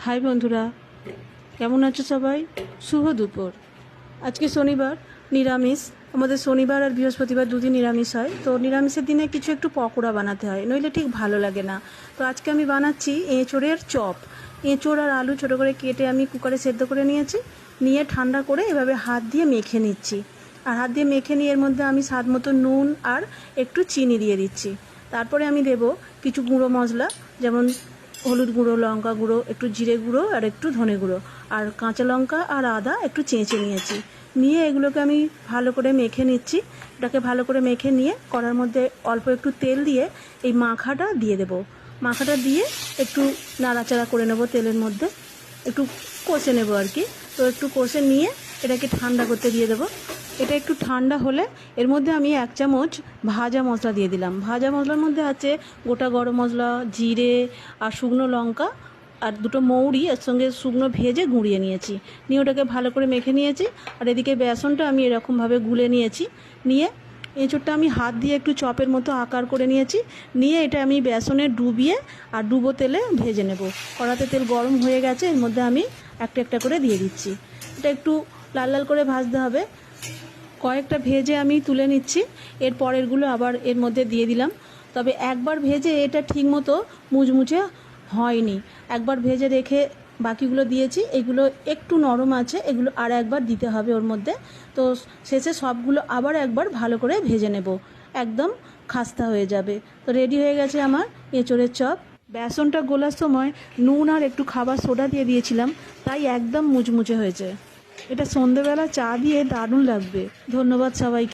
High বন্ধুরা, কেমন আছো সবাই? শুভ দুপুর। আজকে শনিবার, নিরামিষ। আমাদের শনিবার আর বৃহস্পতিবার দুদিন নিরামিষ হয়। তো নিরামিষের দিনে কিছু একটু পকোড়া বানাতে হয়, নইলে ঠিক ভালো লাগে না। তো আজকে আমি বানাচ্ছি এঁচোড়ের চপ। এঁচোড় আর আলু ছোটো করে কেটে আমি কুকারে সেদ্ধ করে নিয়েছি। নিয়ে ঠান্ডা করে এভাবে হাত দিয়ে মেখে নিচ্ছি। আর হাত দিয়ে মেখে নিয়ে এর মধ্যে আমি স্বাদ মতো নুন আর একটু চিনি দিয়ে দিচ্ছি। তারপরে আমি দেব কিছু গুঁড়ো মশলা, যেমন হলুদ গুঁড়ো, লঙ্কা গুঁড়ো, একটু জিরে গুঁড়ো আর একটু ধনে গুঁড়ো, আর কাঁচা লঙ্কা আর আদা একটু চেঁচে নিয়েছি। নিয়ে এগুলোকে আমি ভালো করে মেখে নিচ্ছি। এটাকে ভালো করে মেখে নিয়ে কড়ার মধ্যে অল্প একটু তেল দিয়ে এই মাখাটা দিয়ে দেব। মাখাটা দিয়ে একটু নাড়াচাড়া করে নেব, তেলের মধ্যে একটু কষে নেব আর কি। তো একটু কষে নিয়ে এটাকে ঠান্ডা করতে দিয়ে দেবো। এটা একটু ঠান্ডা হলে এর মধ্যে আমি 1 চামচ ভাজা মশলা দিয়ে দিলাম। ভাজা মশলার মধ্যে আছে গোটা গরম মশলা, জিরে আর শুকনো লঙ্কা আর দুটো মৌরি এর সঙ্গে শুকনো ভেজে গুঁড়িয়ে নিয়েছি। নিয়ে ওটাকে ভালো করে মেখে নিয়েছি। আর এদিকে বেসনটা আমি এরকমভাবে গুলে নিয়েছি। নিয়ে এঁচোড়টা আমি হাত দিয়ে একটু চপের মতো আকার করে নিয়েছি। নিয়ে এটা আমি বেসনে ডুবিয়ে আর ডুবো তেলে ভেজে নেব। কড়াতে তেল গরম হয়ে গেছে, এর মধ্যে আমি একটা একটা করে দিয়ে দিচ্ছি। এটা একটু লাল লাল করে ভাজতে হবে। কয়েকটা ভেজে আমি তুলে নিচ্ছি। এর পরেরগুলো আবার এর মধ্যে দিয়ে দিলাম। তবে একবার ভেজে এটা ঠিকমতো মুচমুচে হয়নি। একবার ভেজে রেখে বাকিগুলো দিয়েছি। এগুলো একটু নরম আছে, এগুলো আর একবার দিতে হবে ওর মধ্যে। তো শেষে সবগুলো আবার একবার ভালো করে ভেজে নেব, একদম খাস্তা হয়ে যাবে। তো রেডি হয়ে গেছে আমার এঁচোড়ের চপ। বেসনটা গোলার সময় নুন আর একটু খাবার সোডা দিয়ে দিয়েছিলাম, তাই একদম মুচমুচে হয়েছে। এটা সন্ধেবেলা চা দিয়ে দারুণ লাগবে। ধন্যবাদ সবাইকে।